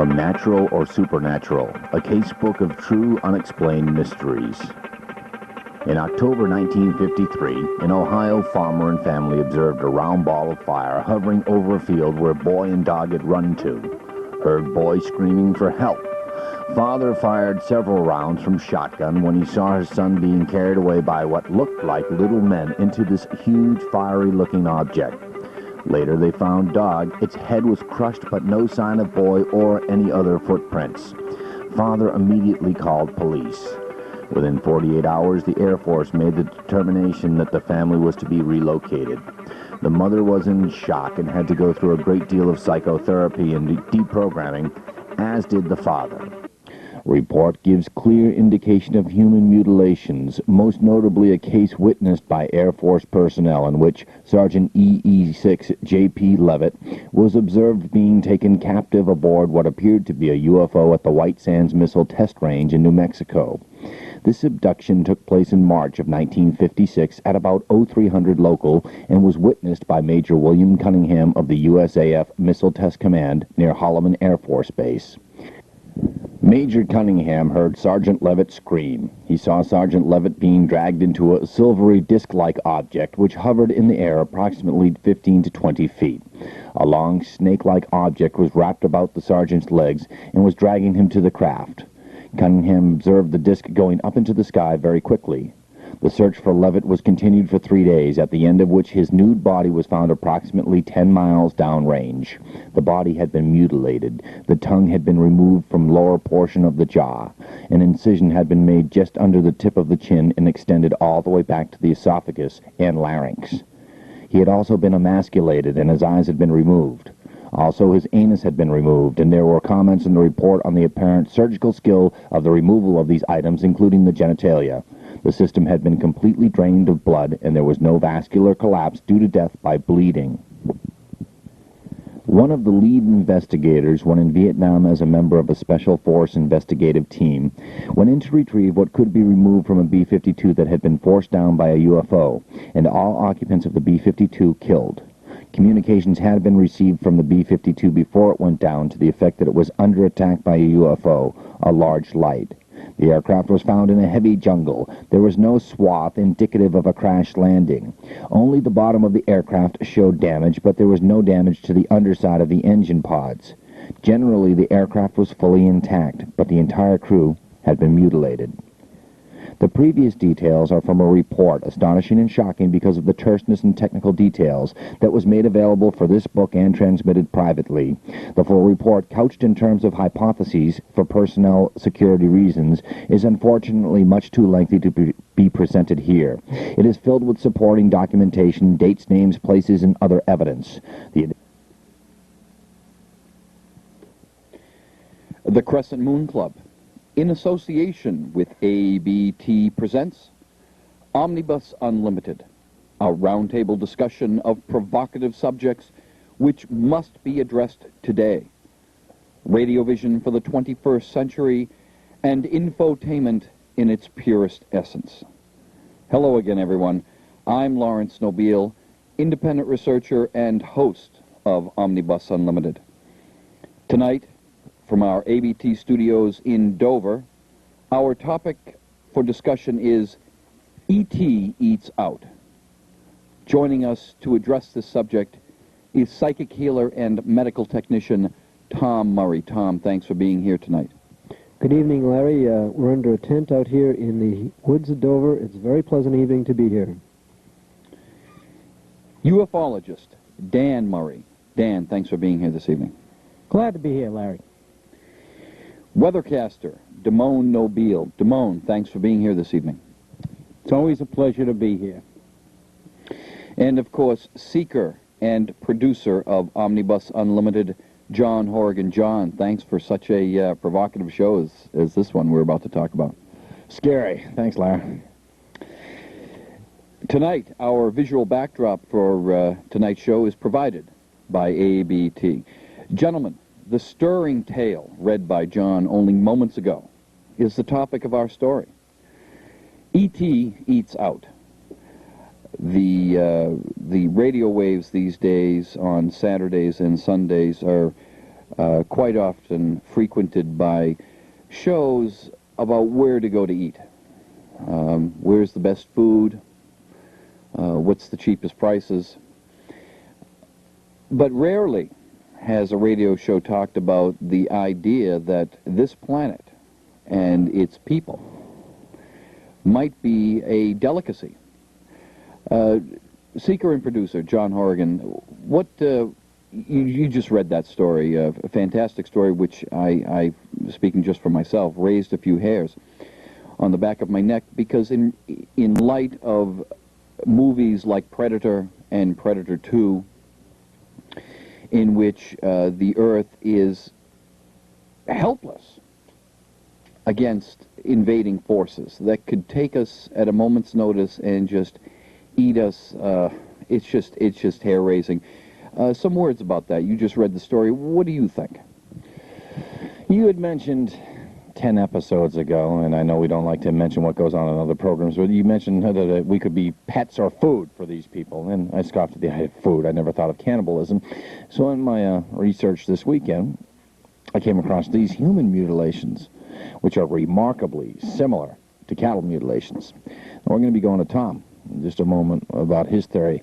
From Natural or Supernatural, a casebook of true unexplained mysteries. In October 1953, an Ohio farmer and family observed a round ball of fire hovering over a field where boy and dog had run to. Heard boy screaming for help. Father fired several rounds from shotgun when he saw his son being carried away by what looked like little men into this huge fiery-looking object. Later they found dog. Its head was crushed, but no sign of boy or any other footprints. Father immediately called police. Within 48 hours, the Air Force made the determination that the family was to be relocated. The mother was in shock and had to go through a great deal of psychotherapy and deprogramming, as did the father. Report gives clear indication of human mutilations, most notably a case witnessed by Air Force personnel in which Sergeant EE-6 J.P. Levitt was observed being taken captive aboard what appeared to be a UFO at the White Sands Missile Test Range in New Mexico. This abduction took place in March of 1956 at about 0300 local and was witnessed by Major William Cunningham of the USAF Missile Test Command near Holloman Air Force Base. Major Cunningham heard Sergeant Levitt scream. He saw Sergeant Levitt being dragged into a silvery disc-like object which hovered in the air approximately 15 to 20 feet. A long snake-like object was wrapped about the sergeant's legs and was dragging him to the craft. Cunningham observed the disc going up into the sky very quickly. The search for Levitt was continued for 3 days, at the end of which his nude body was found approximately 10 miles downrange. The body had been mutilated. The tongue had been removed from lower portion of the jaw. An incision had been made just under the tip of the chin and extended all the way back to the esophagus and larynx. He had also been emasculated, and his eyes had been removed. Also, his anus had been removed, and there were comments in the report on the apparent surgical skill of the removal of these items, including the genitalia. The system had been completely drained of blood, and there was no vascular collapse due to death by bleeding. One of the lead investigators, when in Vietnam as a member of a Special Force investigative team, went in to retrieve what could be removed from a B-52 that had been forced down by a UFO, and all occupants of the B-52 killed. Communications had been received from the B-52 before it went down to the effect that it was under attack by a UFO, a large light. The aircraft was found in a heavy jungle. There was no swath indicative of a crash landing. Only the bottom of the aircraft showed damage, but there was no damage to the underside of the engine pods. Generally, the aircraft was fully intact, but the entire crew had been mutilated. The previous details are from a report, astonishing and shocking because of the terseness and technical details, that was made available for this book and transmitted privately. The full report, couched in terms of hypotheses for personnel security reasons, is unfortunately much too lengthy to be presented here. It is filled with supporting documentation, dates, names, places, and other evidence. The Crescent Moon Club, in association with ABT, presents Omnibus Unlimited, a roundtable discussion of provocative subjects which must be addressed today. Radiovision for the 21st century and infotainment in its purest essence. Hello again, everyone. I'm Laurence Nobile, independent researcher and host of Omnibus Unlimited. Tonight, from our ABT studios in Dover, our topic for discussion is E.T. Eats Out. Joining us to address this subject is psychic healer and medical technician Tom Murray. Tom, thanks for being here tonight. Good evening, Larry. We're under a tent out here in the woods of Dover. It's a very pleasant evening to be here. UFOlogist Dan Murray. Dan, thanks for being here this evening. Glad to be here, Larry. Weathercaster Damon Nobile. Damon, thanks for being here this evening. It's always a pleasure to be here. And, of course, seeker and producer of Omnibus Unlimited, John Horrigan. John, thanks for such a provocative show as this one we're about to talk about. Scary. Thanks, Larry. Tonight, our visual backdrop for tonight's show is provided by ABT. Gentlemen, the stirring tale read by John only moments ago is the topic of our story. E.T. eats out. The radio waves these days on Saturdays and Sundays are quite often frequented by shows about where to go to eat. Where's the best food? What's the cheapest prices? But rarely has a radio show talked about the idea that this planet and its people might be a delicacy. Seeker and producer John Horrigan, what you just read that story, a fantastic story, which I, speaking just for myself, raised a few hairs on the back of my neck, because in light of movies like Predator and Predator 2, in which the Earth is helpless against invading forces that could take us at a moment's notice and just eat us, it's just hair-raising. Some words about that. You just read the story. What do you think? You had mentioned 10 episodes ago, and I know we don't like to mention what goes on in other programs, but you mentioned that we could be pets or food for these people, and I scoffed at the idea of food. I never thought of cannibalism. So in my research this weekend, I came across these human mutilations, which are remarkably similar to cattle mutilations. And we're going to be going to Tom in just a moment about his theory.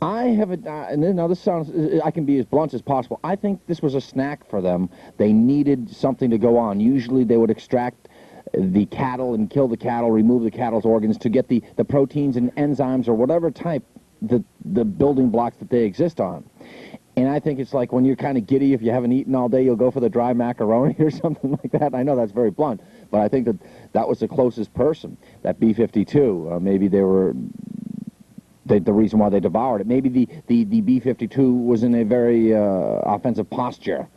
I haven't, and now this sounds, I can be as blunt as possible. I think this was a snack for them. They needed something to go on. Usually they would extract the cattle and kill the cattle, remove the cattle's organs to get the proteins and enzymes or whatever type, the building blocks that they exist on. And I think it's like when you're kind of giddy, if you haven't eaten all day, you'll go for the dry macaroni or something like that. I know that's very blunt, but I think that was the closest person, that B-52. Maybe they were... the reason why they devoured it. Maybe the B-52 was in a very offensive posture.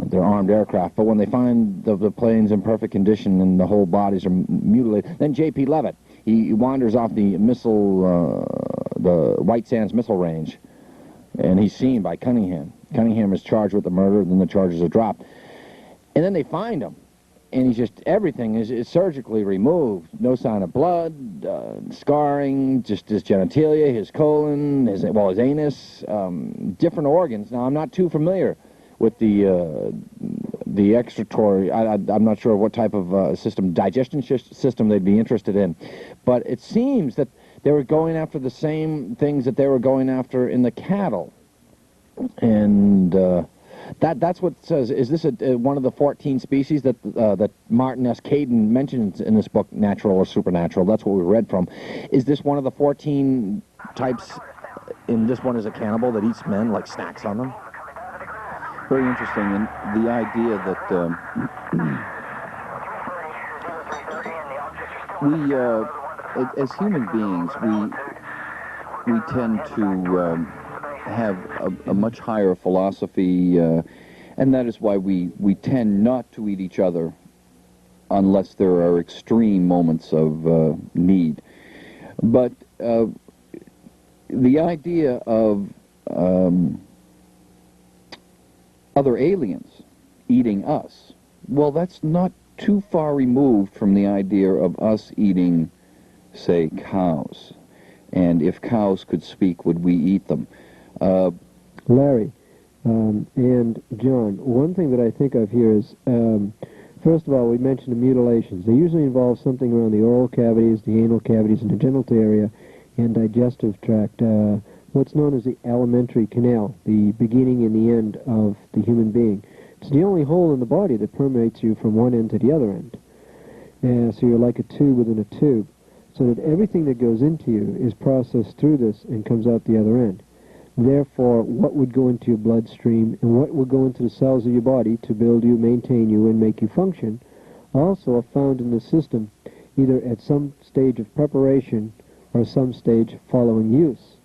They're armed aircraft, but when they find the planes in perfect condition and the whole bodies are mutilated, then J.P. Leavitt, he wanders off the White Sands missile range, and he's seen by Cunningham. Cunningham is charged with the murder, then the charges are dropped. And then they find him. And he's just, everything is surgically removed. No sign of blood, scarring, just his genitalia, his colon, his anus, different organs. Now, I'm not too familiar with the excretory. I'm not sure what type of digestion system they'd be interested in. But it seems that they were going after the same things that they were going after in the cattle. And... That's what it says. Is this one of the 14 species that Martin S. Caden mentions in this book, Natural or Supernatural? That's what we read from. Is this one of the 14 types, and this one is a cannibal that eats men, like snacks on them? Very interesting, and the idea that we, as human beings, we tend to have a much higher philosophy, and that is why we tend not to eat each other unless there are extreme moments of need. But the idea of other aliens eating us, well, that's not too far removed from the idea of us eating, say, cows. And if cows could speak, would we eat them? Larry and John, one thing that I think of here is, first of all, we mentioned the mutilations. They usually involve something around the oral cavities, the anal cavities, and the genital area, and digestive tract, what's known as the alimentary canal, the beginning and the end of the human being. It's the only hole in the body that permeates you from one end to the other end. So you're like a tube within a tube, so that everything that goes into you is processed through this and comes out the other end. Therefore, what would go into your bloodstream and what would go into the cells of your body to build you, maintain you, and make you function, also are found in the system, either at some stage of preparation or some stage following use.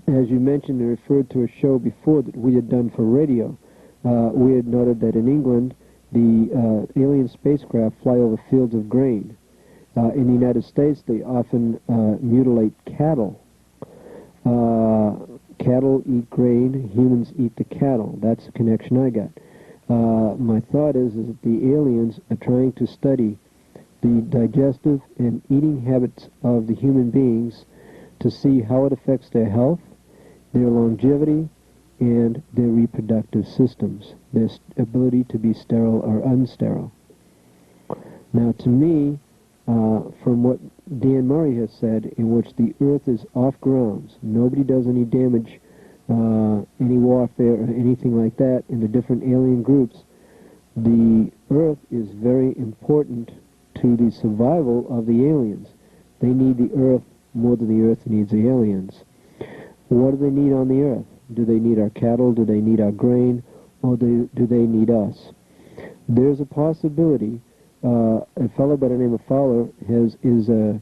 As you mentioned and referred to a show before that we had done for radio, we had noted that in England, the alien spacecraft fly over fields of grain. In the United States, they often mutilate cattle. Cattle eat grain, humans eat the cattle. That's the connection I got. My thought is that the aliens are trying to study the digestive and eating habits of the human beings to see how it affects their health, their longevity, and their reproductive systems, their ability to be sterile or unsterile. Now, to me, from what Dan Murray has said, in which the Earth is off grounds, nobody does any damage, any warfare or anything like that in the different alien groups, the Earth is very important to the survival of the aliens. They need the Earth more than the Earth needs the aliens. What do they need on the Earth? Do they need our cattle? Do they need our grain? Or do they need us? There's a possibility. A fellow by the name of Fowler is a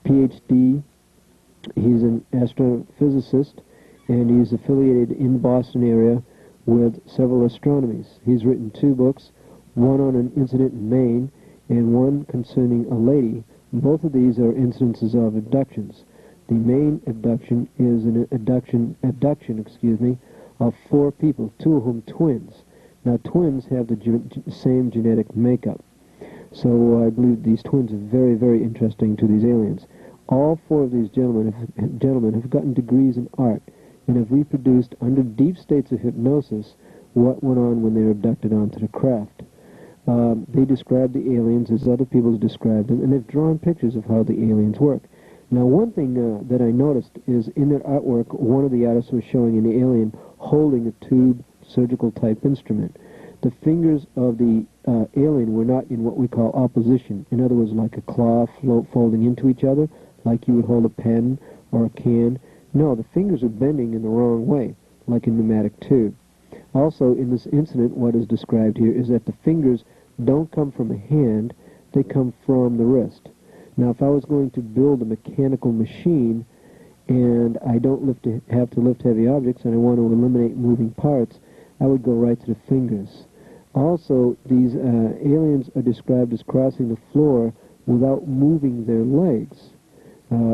PhD. He's an astrophysicist, and he's affiliated in Boston area with several astronomies. He's written 2 books, one on an incident in Maine and one concerning a lady. Both of these are incidences of abductions. The main abduction is an abduction, of 4 people, 2 of whom twins. Now, twins have the same genetic makeup. So I believe these twins are very, very interesting to these aliens. All 4 of these gentlemen have gotten degrees in art and have reproduced under deep states of hypnosis what went on when they were abducted onto the craft. They describe the aliens as other people described them, and they've drawn pictures of how the aliens work. Now, one thing that I noticed is in their artwork, one of the artists was showing an alien holding a tube surgical-type instrument. The fingers of the alien were not in what we call opposition. In other words, like a claw folding into each other, like you would hold a pen or a can. No, the fingers are bending in the wrong way, like a pneumatic tube. Also, in this incident, what is described here is that the fingers don't come from a hand, they come from the wrist. Now, if I was going to build a mechanical machine and I don't have to lift heavy objects and I want to eliminate moving parts, I would go right to the fingers. Also, these aliens are described as crossing the floor without moving their legs.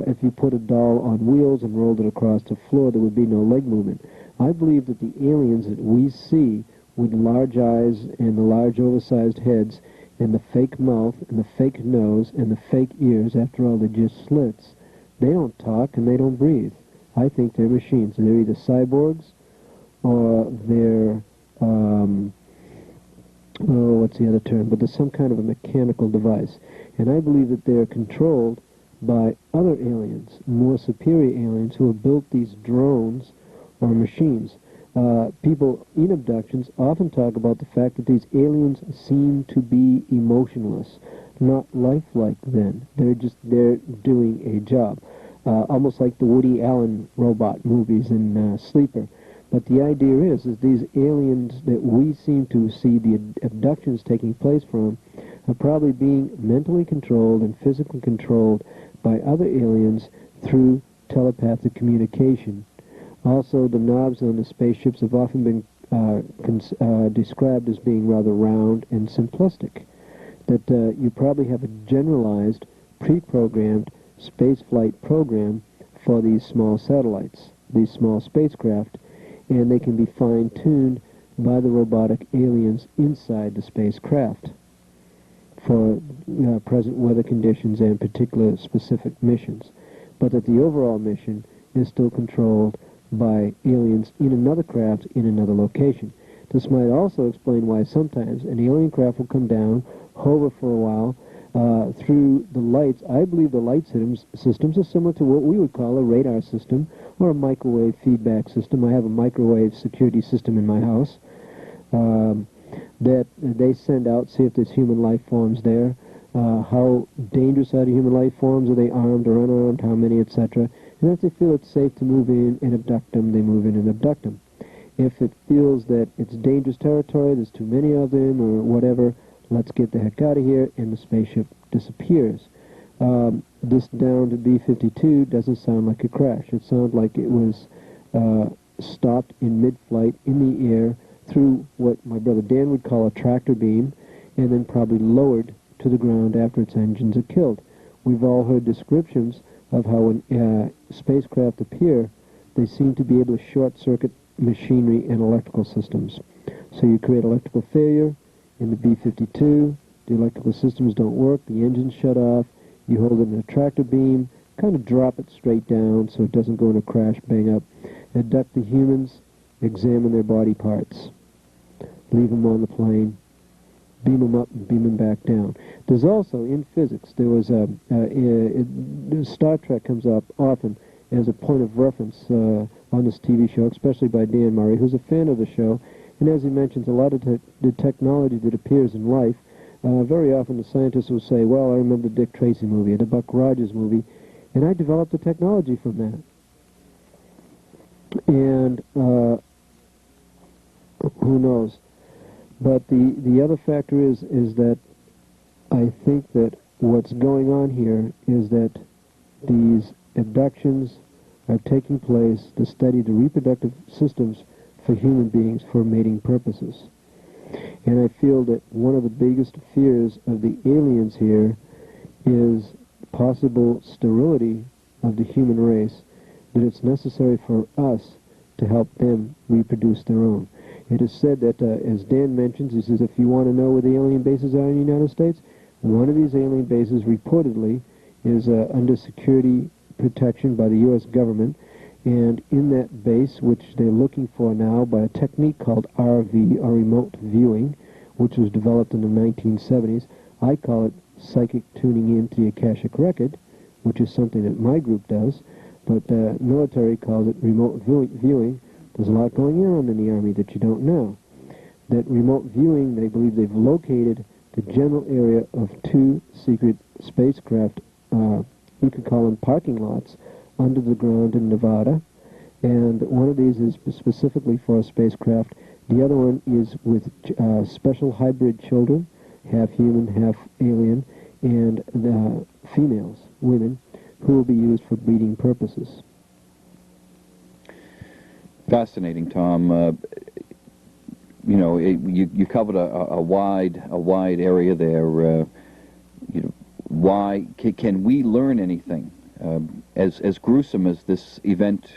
If you put a doll on wheels and rolled it across the floor, there would be no leg movement. I believe that the aliens that we see with large eyes and the large oversized heads and the fake mouth and the fake nose and the fake ears, after all, they're just slits. They don't talk and they don't breathe. I think they're machines. They're either cyborgs or they're, what's the other term? But there's some kind of a mechanical device. And I believe that they're controlled by other aliens, more superior aliens who have built these drones or machines. People in abductions often talk about the fact that these aliens seem to be emotionless, not lifelike then. They're doing a job. Almost like the Woody Allen robot movies in Sleeper. But the idea is these aliens that we seem to see the abductions taking place from are probably being mentally controlled and physically controlled by other aliens through telepathic communication. Also, the knobs on the spaceships have often been described as being rather round and simplistic. That you probably have a generalized, pre-programmed spaceflight program for these small satellites, these small spacecraft, and they can be fine-tuned by the robotic aliens inside the spacecraft for present weather conditions and particular specific missions. But that the overall mission is still controlled by aliens in another craft in another location. This might also explain why sometimes an alien craft will come down, hover for a while, through the lights. I believe the light systems are similar to what we would call a radar system or a microwave feedback system. I have a microwave security system in my house that they send out, see if there's human life forms there, how dangerous are the human life forms, are they armed or unarmed, how many, etc. And if they feel it's safe to move in and abduct them, they move in and abduct them. If it feels that it's dangerous territory, there's too many of them or whatever, let's get the heck out of here, and the spaceship disappears. This down to B-52 doesn't sound like a crash. It sounds like it was stopped in mid-flight in the air through what my brother Dan would call a tractor beam, and then probably lowered to the ground after its engines are killed. We've all heard descriptions of how when spacecraft appear, they seem to be able to short-circuit machinery and electrical systems. So you create electrical failure in the B-52, the electrical systems don't work, the engines shut off, you hold it in a tractor beam, kind of drop it straight down so it doesn't go in a crash, bang up, abduct the humans, examine their body parts, leave them on the plane, beam them up and beam them back down. There's also, in physics, there was Star Trek comes up often as a point of reference on this TV show, especially by Dan Murray, who's a fan of the show. And as he mentions, a lot of the technology that appears in life, very often the scientists will say, well, I remember the Dick Tracy movie, or the Buck Rogers movie, and I developed the technology from that. And who knows? But the other factor is that I think that what's going on here is that these abductions are taking place to study the reproductive systems for human beings for mating purposes. And I feel that one of the biggest fears of the aliens here is possible sterility of the human race, that it's necessary for us to help them reproduce their own. It is said that, as Dan mentions, he says, if you want to know where the alien bases are in the United States, one of these alien bases reportedly is under security protection by the U.S. government, and in that base, which they're looking for now by a technique called RV, or remote viewing, which was developed in the 1970s, I call it psychic tuning into the Akashic record, which is something that my group does, but the military calls it remote viewing. There's a lot going on in the Army that you don't know. That remote viewing, they believe they've located the general area of 2 secret spacecraft, you could call them parking lots, under the ground in Nevada. And one of these is specifically for a spacecraft. The other one is with special hybrid children, half human, half alien, and the females, women, who will be used for breeding purposes. Fascinating, Tom. You know, you covered a wide area there. You know, why can we learn anything? As gruesome as this event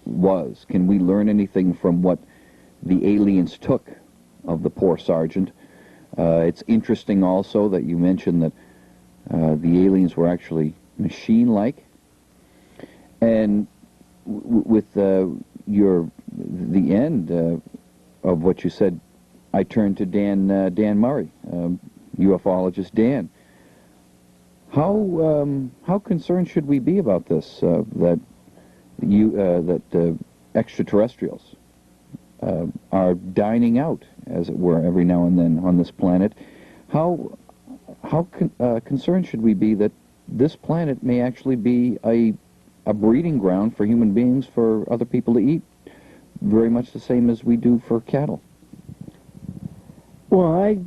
was, can we learn anything from what the aliens took of the poor sergeant? It's interesting also that you mentioned that the aliens were actually machine-like, and with the end of what you said, I turned to Dan Murray, ufologist Dan. How concerned should we be about this? That extraterrestrials are dining out, as it were, every now and then on this planet. How concerned should we be that this planet may actually be a breeding ground for human beings, for other people to eat, very much the same as we do for cattle? Well, I'd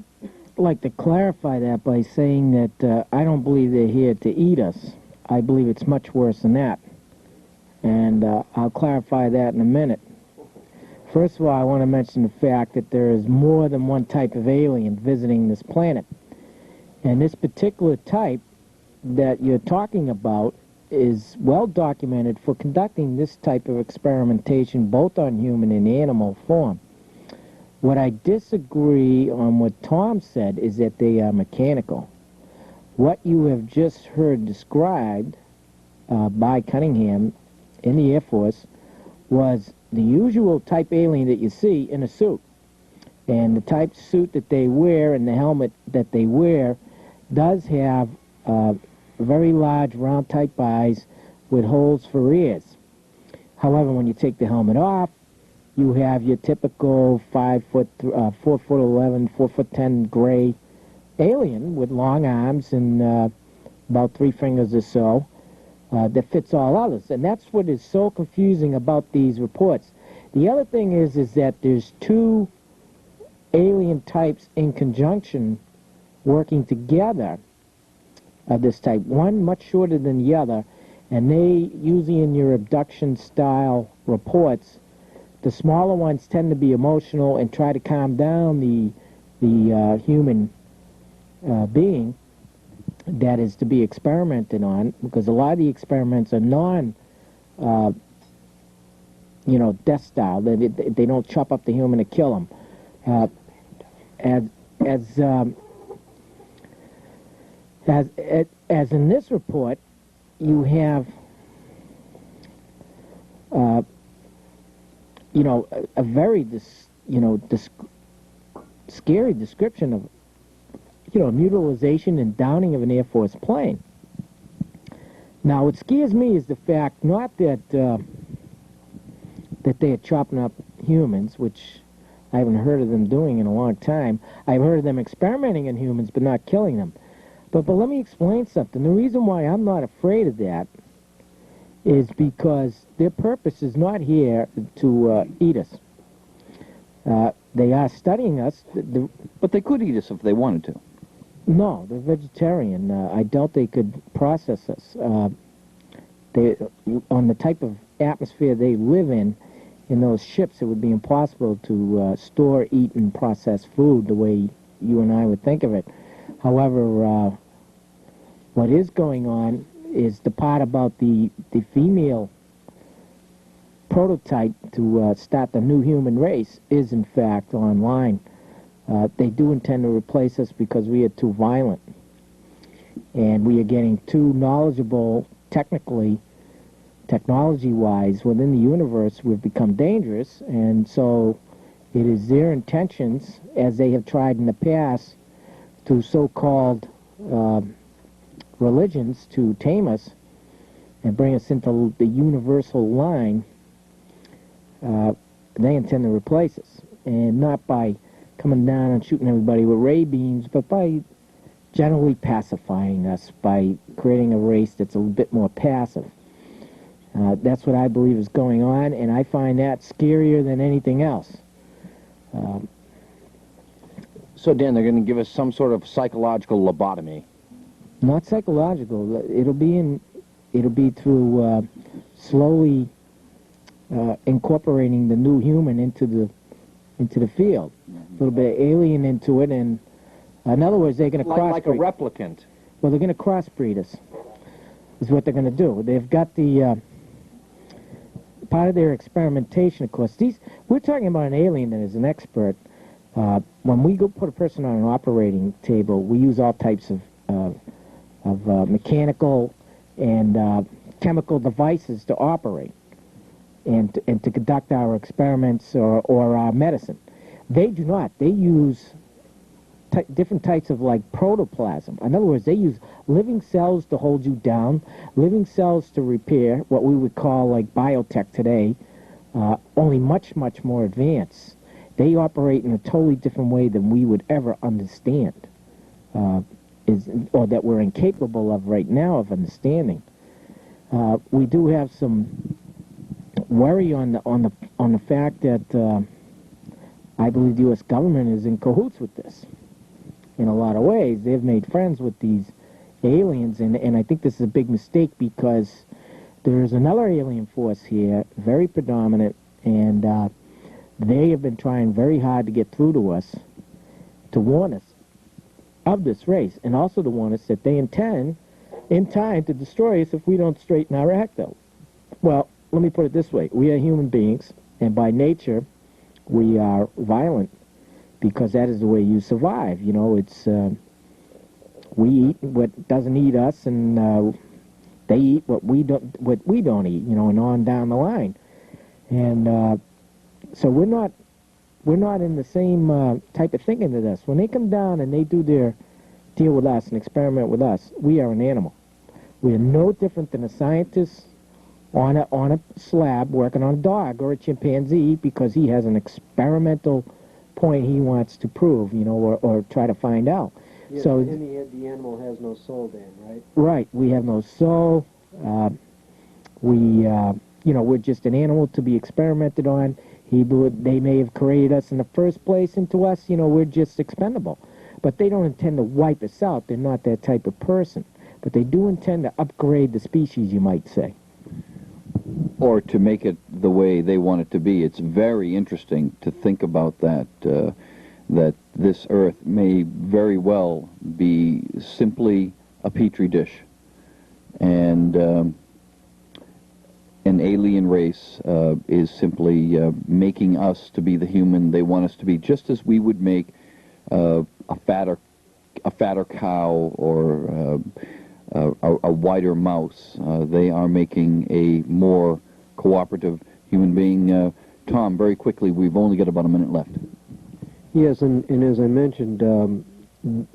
like to clarify that by saying that I don't believe they're here to eat us. I believe it's much worse than that. And I'll clarify that in a minute. First of all, I want to mention the fact that there is more than one type of alien visiting this planet. And this particular type that you're talking about is well documented for conducting this type of experimentation both on human and animal form. What I disagree on what Tom said is that they are mechanical. What you have just heard described by Cunningham in the Air Force was the usual type alien that you see in a suit. And the type suit that they wear and the helmet that they wear does have very large round type eyes with holes for ears. However, when you take the helmet off, you have your typical 4 foot 11, 4 foot 10 gray alien with long arms and about 3 fingers or so that fits all others. And that's what is so confusing about these reports. The other thing is that there's 2 alien types in conjunction working together of this type. One much shorter than the other, and they usually in your abduction style reports, the smaller ones tend to be emotional and try to calm down the human being that is to be experimented on, because a lot of the experiments are death style. They don't chop up the human to kill them. As in this report, you have a very scary description of mutilization and downing of an Air Force plane. Now, what scares me is the fact not that that they are chopping up humans, which I haven't heard of them doing in a long time. I've heard of them experimenting on humans, but not killing them. But let me explain something. The reason why I'm not afraid of that is because their purpose is not here to eat us. They are studying us. But they could eat us if they wanted to. No, they're vegetarian. I doubt they could process us. They, on the type of atmosphere they live in those ships, it would be impossible to store, eat, and process food the way you and I would think of it. However, what is going on is the part about the female prototype to start the new human race is, in fact, online. They do intend to replace us because we are too violent. And we are getting too knowledgeable technology-wise, within the universe. We've become dangerous, and so it is their intentions, as they have tried in the past, to so-called religions to tame us and bring us into the universal line. They intend to replace us, and not by coming down and shooting everybody with ray beams, but by generally pacifying us, by creating a race that's a little bit more passive. That's what I believe is going on, and I find that scarier than anything else. So, Dan, they're going to give us some sort of psychological lobotomy. Not psychological. It'll be through slowly incorporating the new human into the field. A little bit of alien into it, and in other words, they're going to crossbreed. Like a replicant. Well, they're going to crossbreed us, is what they're going to do. They've got the part of their experimentation, of course. We're talking about an alien that is an expert. When we go put a person on an operating table, we use all types of mechanical and chemical devices to operate and to conduct our experiments or our medicine. They do not. They use different types of, like, protoplasm. In other words, they use living cells to hold you down, living cells to repair, what we would call, like, biotech today, only much, much more advanced. They operate in a totally different way than we would ever understand, or that we're incapable of right now of understanding. We do have some worry on the fact that I believe the U.S. government is in cahoots with this. In a lot of ways, they've made friends with these aliens, and I think this is a big mistake because there is another alien force here, very predominant, and they have been trying very hard to get through to us, to warn us of this race, and also to warn us that they intend, in time, to destroy us if we don't straighten our act out. Well, let me put it this way. We are human beings, and by nature, we are violent, because that is the way you survive. You know, it's we eat what doesn't eat us, and they eat what we don't eat. You know, and on down the line. And so we're not in the same type of thinking to this. When they come down and they do their deal with us and experiment with us, we are an animal. We are no different than a scientist on a slab working on a dog or a chimpanzee, because he has an experimental point he wants to prove, you know, or try to find out. Yeah, so in the end, the animal has no soul, Dan, right? Right. We have no soul. We're just an animal to be experimented on. They may have created us in the first place, and to us, you know, we're just expendable. But they don't intend to wipe us out. They're not that type of person. But they do intend to upgrade the species, you might say. Or to make it the way they want it to be. It's very interesting to think about that, that this Earth may very well be simply a petri dish. And an alien race is simply making us to be the human they want us to be, just as we would make a fatter cow or a whiter mouse. They are making a more cooperative human being Tom, very quickly, we've only got about a minute left. Yes, and as I mentioned,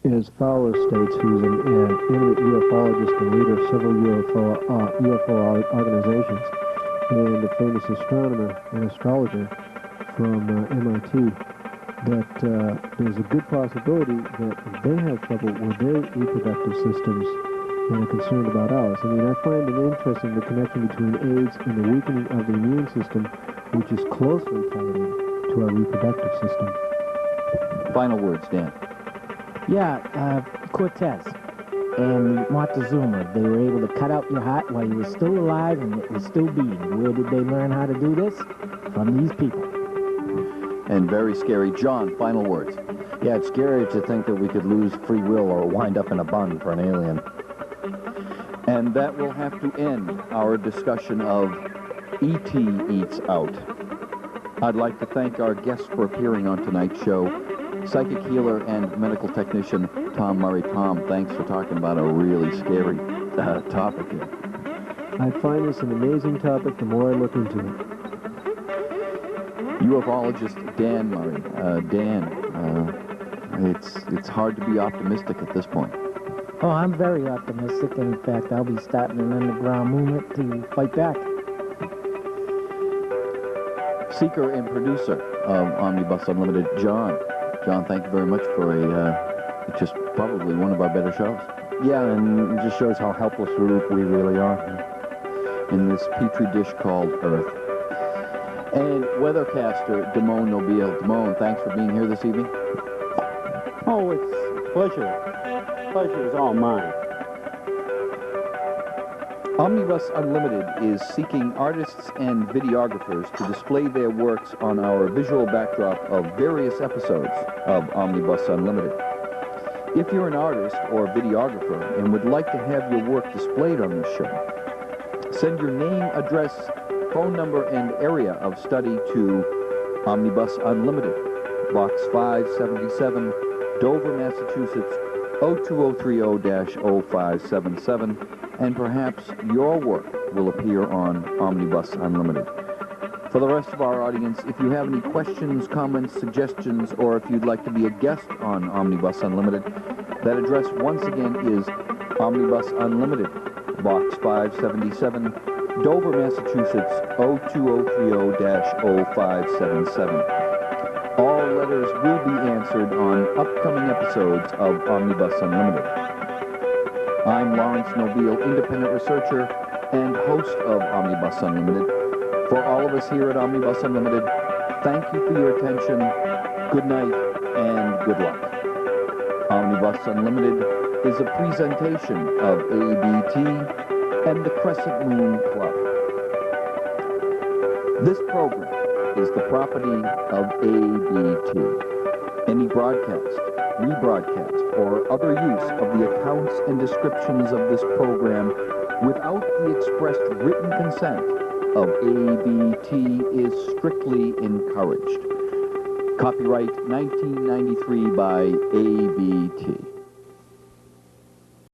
as Fowler states, who's an eminent ufologist and leader of several UFO organizations, and a famous astronomer and astrologer from MIT, that there's a good possibility that they have trouble with their reproductive systems and are concerned about ours. I mean, I find it interesting the connection between AIDS and the weakening of the immune system, which is closely tied in to our reproductive system. Final words, Dan. Yeah, Cortez and Montezuma, they were able to cut out your heart while you were still alive and it was still beating. Where did they learn how to do this? From these people. And very scary. John, final words. Yeah, it's scary to think that we could lose free will or wind up in a bun for an alien. And that will have to end our discussion of E.T. Eats Out. I'd like to thank our guests for appearing on tonight's show, psychic healer and medical technician Tom Murray. Tom, thanks for talking about a really scary topic here. I find this an amazing topic the more I look into it. Ufologist Dan Murray. Dan, it's hard to be optimistic at this point. Oh, I'm very optimistic. In fact, I'll be starting an underground movement to fight back. Seeker and producer of Omnibus Unlimited, John. John, thank you very much for just probably one of our better shows. Yeah, and it just shows how helpless we really are in this petri dish called Earth. And weathercaster Damon Nobile. Damon, thanks for being here this evening. Oh, it's a pleasure. Pleasure is all mine. Omnibus Unlimited is seeking artists and videographers to display their works on our visual backdrop of various episodes of Omnibus Unlimited. If you're an artist or videographer and would like to have your work displayed on this show, send your name, address, phone number, and area of study to Omnibus Unlimited, Box 577, Dover, Massachusetts, 02030-0577, and perhaps your work will appear on Omnibus Unlimited. For the rest of our audience, if you have any questions, comments, suggestions, or if you'd like to be a guest on Omnibus Unlimited, that address once again is Omnibus Unlimited, Box 577, Dover, Massachusetts, 02030-0577. All letters will be answered on upcoming episodes of Omnibus Unlimited. I'm Laurence Nobile, independent researcher and host of Omnibus Unlimited. For all of us here at Omnibus Unlimited, thank you for your attention, good night, and good luck. Omnibus Unlimited is a presentation of ABT and the Crescent Moon Club. This program is the property of ABT. Any broadcast, rebroadcast, or other use of the accounts and descriptions of this program without the expressed written consent of ABT is strictly encouraged. Copyright 1993 by ABT.